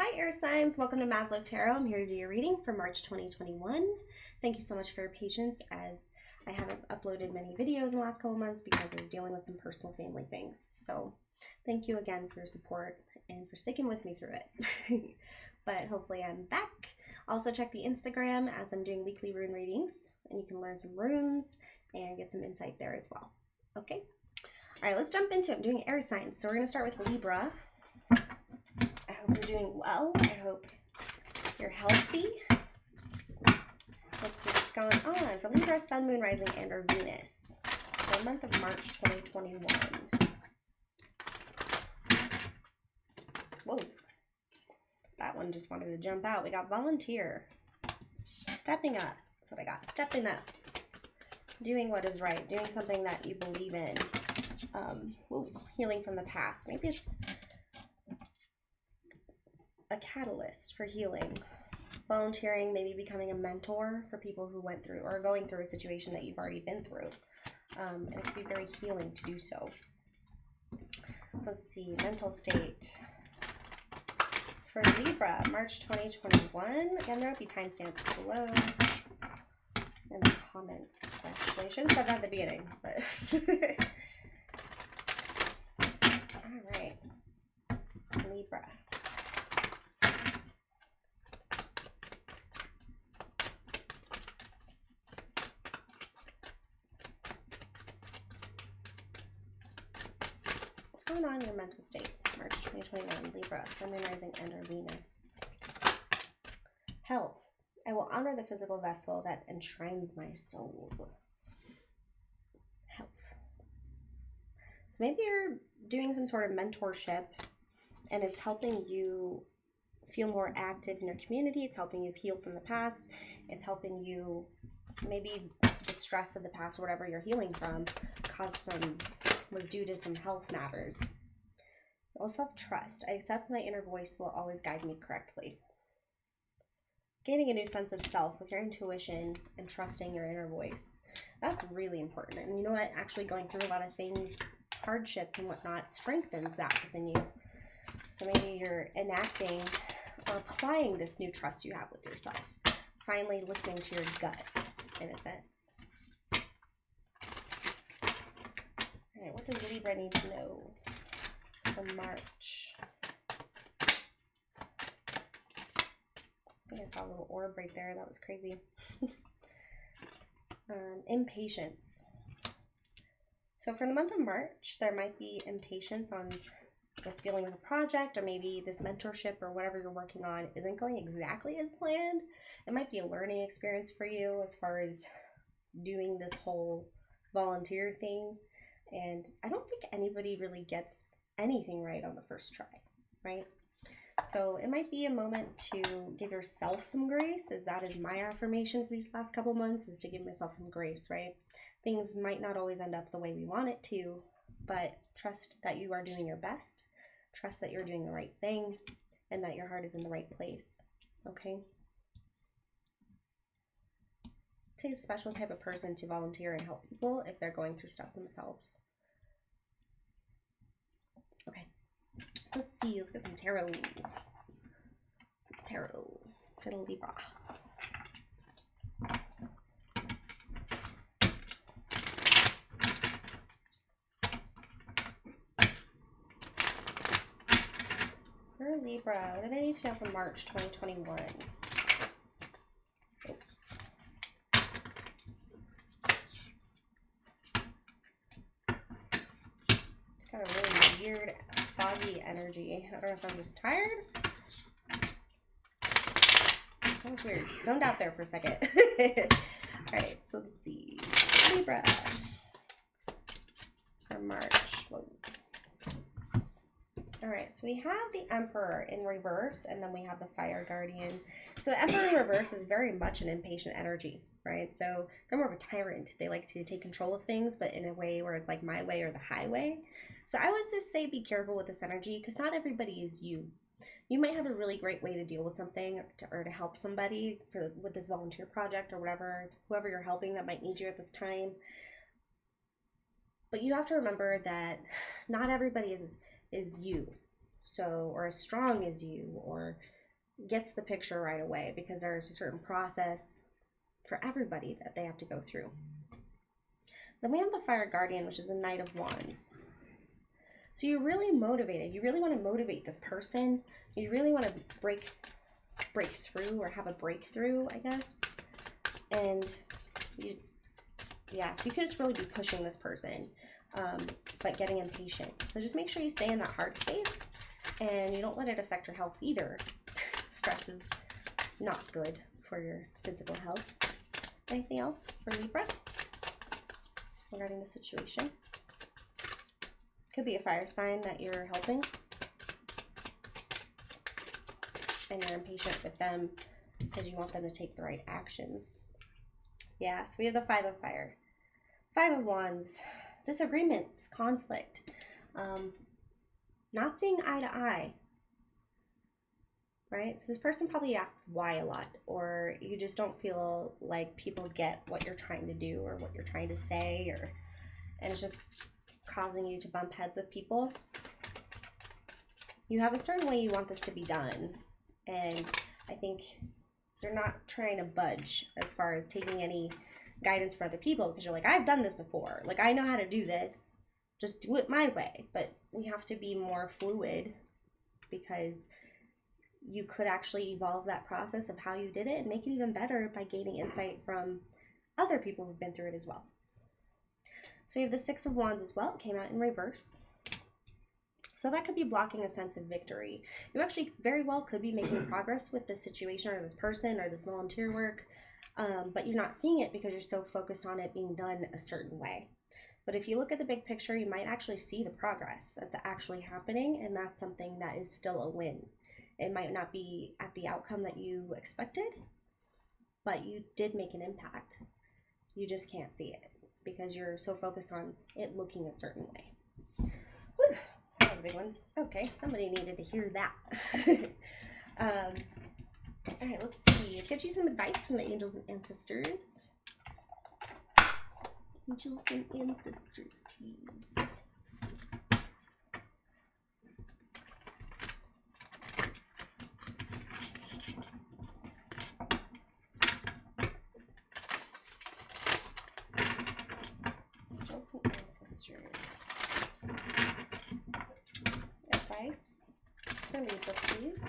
Hi air signs, welcome to Maslow Tarot. I'm here to do your reading for March 2021. Thank you so much for your patience as I haven't uploaded many videos in the last couple months because I was dealing with some personal family things. So thank you again for your support and for sticking with me through it. But hopefully I'm back. Also check the Instagram as I'm doing weekly rune readings and you can learn some runes and get some insight there as well. Okay? All right, let's jump into it. I'm doing air signs. So we're going to start with Libra. I hope you're doing well. I hope you're healthy. Let's see what's going on for Libra, Sun, Moon, Rising, and or Venus for the month of March 2021. Whoa. That one just wanted to jump out. We got volunteer. Stepping up. That's what I got. Stepping up. Doing what is right. Doing something that you believe in. Healing from the past. Maybe it's a catalyst for healing. Volunteering, maybe becoming a mentor for people who went through or are going through a situation that you've already been through. And it can be very healing to do so. Let's see, mental state. For Libra, March 2021. Again, there will be timestamps below in the comments. Actually, I should have said that at the beginning, but all right, Libra. What's going on in your mental state? March 2021, Libra, Sun, Moon, Rising, and or Venus. Health. I will honor the physical vessel that enshrines my soul. Health. So maybe you're doing some sort of mentorship and it's helping you feel more active in your community. It's helping you heal from the past. It's helping you, maybe the stress of the past or whatever you're healing from was due to some health matters. Well, self-trust. I accept my inner voice will always guide me correctly. Gaining a new sense of self with your intuition and trusting your inner voice. That's really important. And you know what? Actually going through a lot of things, hardship and whatnot, strengthens that within you. So maybe you're enacting or applying this new trust you have with yourself. Finally listening to your gut, in a sense. All right, what does Libra need to know for March? I think I saw a little orb right there. That was crazy. Impatience. So for the month of March, there might be impatience with dealing with a project, or maybe this mentorship or whatever you're working on isn't going exactly as planned. It might be a learning experience for you as far as doing this whole volunteer thing. And I don't think anybody really gets anything right on the first try, right? So it might be a moment to give yourself some grace, as that is my affirmation for these last couple months, is to give myself some grace, right? Things might not always end up the way we want it to, but trust that you are doing your best. Trust that you're doing the right thing and that your heart is in the right place, okay? It takes a special type of person to volunteer and help people if they're going through stuff themselves. Okay, let's see. Let's get some tarot. Some tarot for the Libra. For Libra, what do they need to know for March 2021? Oh. It's got a really weird, foggy energy. I don't know if I'm just tired. That was weird. Zoned out there for a second. Alright, so let's see. Libra. For March. Whoa. Alright, so we have the Emperor in reverse, and then we have the Fire Guardian. So the Emperor in reverse is very much an impatient energy, right? So they're more of a tyrant. They like to take control of things, but in a way where it's like my way or the highway. So I always just say be careful with this energy, because not everybody is you. You might have a really great way to deal with something or to help somebody with this volunteer project or whatever, whoever you're helping that might need you at this time. But you have to remember that not everybody is you. So, or as strong as you, or gets the picture right away, because there's a certain process for everybody that they have to go through. Then we have the Fire Guardian, which is the Knight of Wands. So you're really motivated. You really want to motivate this person. You really want to break through, or have a breakthrough, I guess. And you, yeah, so you could just really be pushing this person, but getting impatient. So just make sure you stay in that heart space, and you don't let it affect your health either. Stress is not good for your physical health. Anything else for Libra regarding the situation? Could be a fire sign that you're helping, and you're impatient with them because you want them to take the right actions. Yeah, so we have the Five of Fire. Five of Wands. Disagreements, conflict, not seeing eye to eye, right? So this person probably asks why a lot, or you just don't feel like people get what you're trying to do or what you're trying to say, and it's just causing you to bump heads with people. You have a certain way you want this to be done, and I think you're not trying to budge as far as taking any guidance for other people, because you're like, I've done this before, like I know how to do this, just do it my way. But we have to be more fluid, because you could actually evolve that process of how you did it and make it even better by gaining insight from other people who've been through it as well. So we have the Six of Wands as well. It came out in reverse. So that could be blocking a sense of victory. You actually very well could be making progress with this situation or this person or this volunteer work, but you're not seeing it because you're so focused on it being done a certain way. But if you look at the big picture, you might actually see the progress that's actually happening, and that's something that is still a win. It might not be at the outcome that you expected, but you did make an impact. You just can't see it because you're so focused on it looking a certain way. Whew, that was a big one. Okay, somebody needed to hear that. All right, let's see. Get you some advice from the angels and ancestors. Angels and ancestors, please. Angels and ancestors. Advice for Libra, please.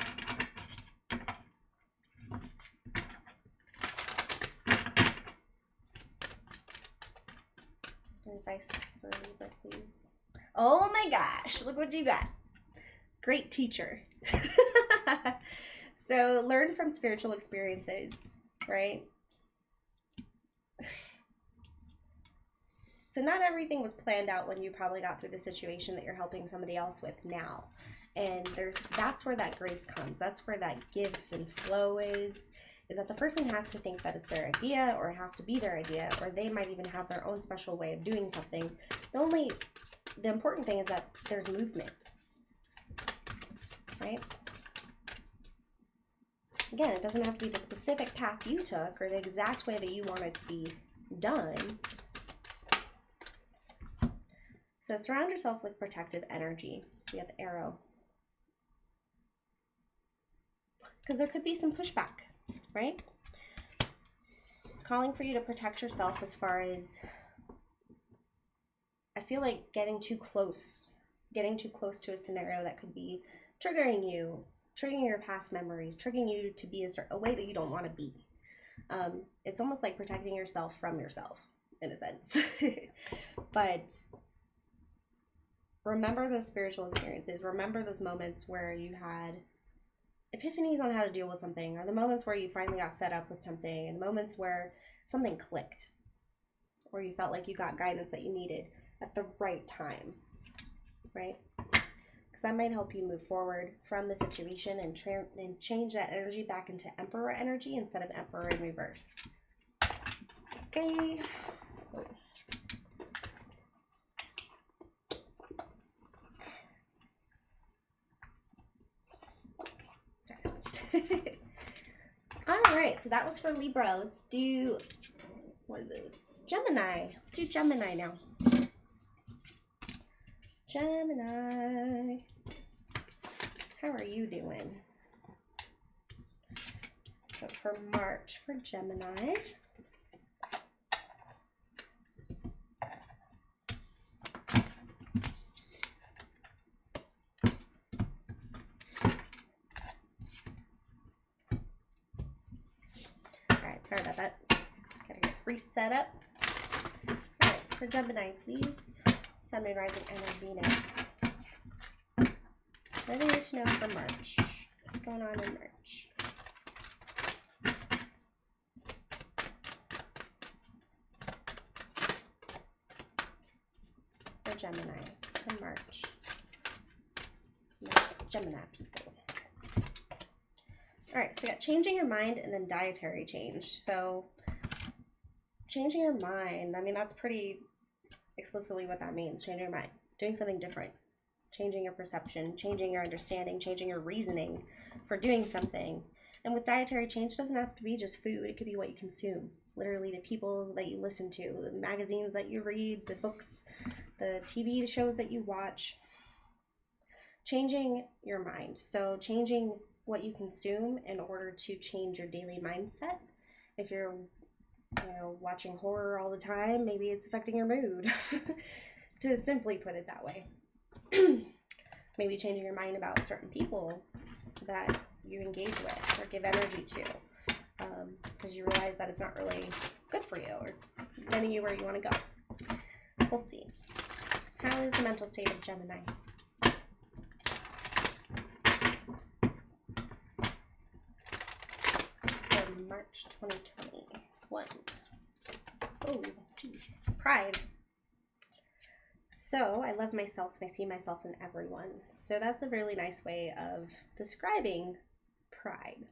Advice for Libra, please. Oh my gosh, look what you got. Great teacher. So learn from spiritual experiences, right? So not everything was planned out when you probably got through the situation that you're helping somebody else with now. And that's where that grace comes. That's where that give and flow is that the person has to think that it's their idea, or it has to be their idea, or they might even have their own special way of doing something. The important thing is that there's movement, right? Again, it doesn't have to be the specific path you took or the exact way that you want it to be done. So surround yourself with protective energy. So you have the arrow. Because there could be some pushback, right? It's calling for you to protect yourself as far as, I feel like getting too close to a scenario that could be triggering your past memories, triggering you to be a way that you don't want to be. It's almost like protecting yourself from yourself, in a sense. But remember those spiritual experiences. Remember those moments where you had epiphanies on how to deal with something, or the moments where you finally got fed up with something, and the moments where something clicked, or you felt like you got guidance that you needed at the right time, right? Because that might help you move forward from the situation and change that energy back into Emperor energy instead of Emperor in reverse. Okay. All right, so that was for Libra. Let's do, what is this? Gemini. Let's do Gemini now. Gemini. how are you doing? So for March, for Gemini. Alright, sorry about that. Gotta get reset up. Alright, for Gemini, please. Sun, Moon, Rising, and Venus. What do you need to know for March? What's going on in March? For Gemini, for March. Gemini people. Alright, so we got changing your mind and then dietary change. So, changing your mind, I mean, that's pretty explicitly what that means. Changing your mind. Doing something different. Changing your perception, changing your understanding, changing your reasoning for doing something. And with dietary change, it doesn't have to be just food. It could be what you consume. Literally the people that you listen to, the magazines that you read, the books, the TV shows that you watch. Changing your mind. So changing what you consume in order to change your daily mindset. If you're, watching horror all the time, maybe it's affecting your mood. To simply put it that way. Maybe changing your mind about certain people that you engage with or give energy to, because you realize that it's not really good for you or getting you where you want to go. We'll see. How is the mental state of Gemini? For March 2021. Oh, geez. Pride. So, I love myself and I see myself in everyone. So that's a really nice way of describing pride.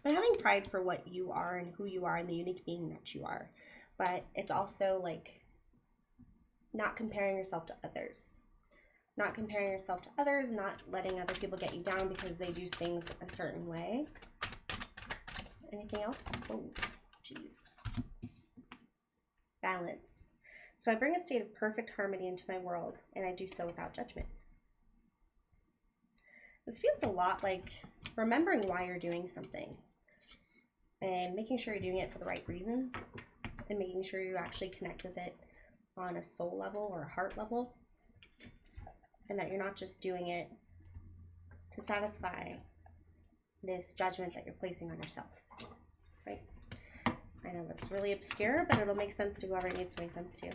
But having pride for what you are and who you are and the unique being that you are. But it's also like not comparing yourself to others. Not comparing yourself to others, not letting other people get you down because they do things a certain way. Anything else? Oh, geez. Balance. So I bring a state of perfect harmony into my world, and I do so without judgment. This feels a lot like remembering why you're doing something and making sure you're doing it for the right reasons and making sure you actually connect with it on a soul level or a heart level, and that you're not just doing it to satisfy this judgment that you're placing on yourself, right? I know that's really obscure, but it'll make sense to whoever it needs to make sense to.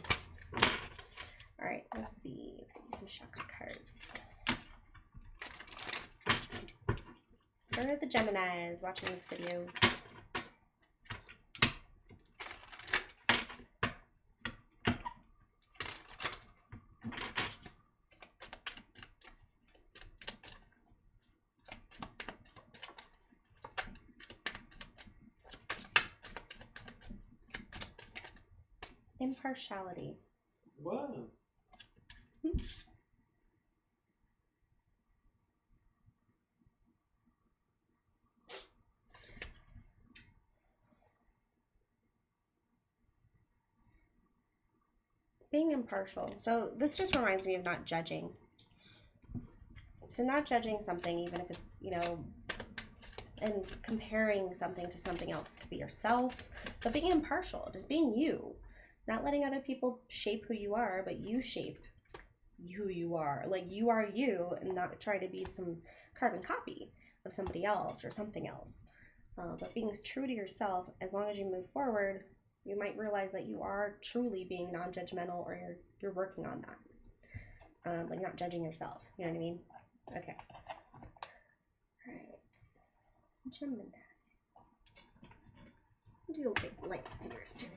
All right, let's see. Let's get you some chakra cards. For the Geminis watching this video. Impartiality. Wow. Being impartial. So this just reminds me of not judging. So not judging something, even if it's, and comparing something to something else. It could be yourself, but being impartial, just being you. Not letting other people shape who you are, but you shape who you are. Like, you are you, and not try to be some carbon copy of somebody else or something else. But being true to yourself, as long as you move forward, you might realize that you are truly being non-judgmental, or you're working on that. Like, not judging yourself. You know what I mean? Okay. All right. Gemini. Do big lights here too.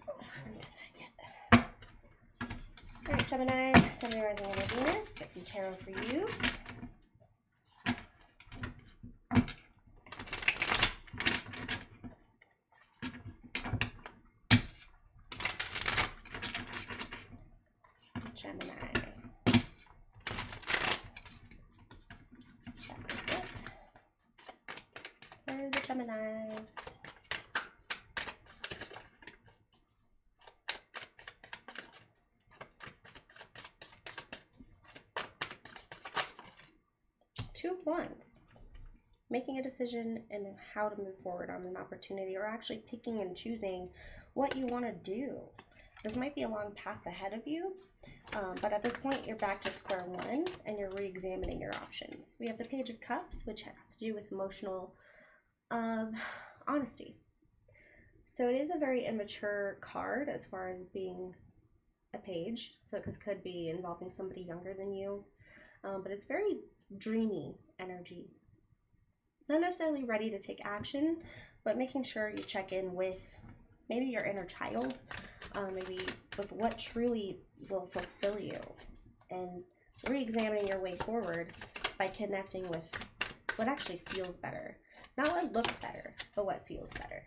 All right, Gemini, Sun, Moon, Rising, and Venus. Get some tarot for you. Gemini. That's it. For the Geminis. Two of Wands. making a decision and how to move forward on an opportunity, or actually picking and choosing what you want to do. This might be a long path ahead of you, but at this point you're back to square one and you're re-examining your options. We have the Page of Cups, which has to do with emotional honesty. So it is a very immature card as far as being a page, so it could be involving somebody younger than you, but it's very dreamy energy. Not necessarily ready to take action, but making sure you check in with maybe your inner child, maybe with what truly will fulfill you, and re-examining your way forward by connecting with what actually feels better. Not what looks better, but what feels better.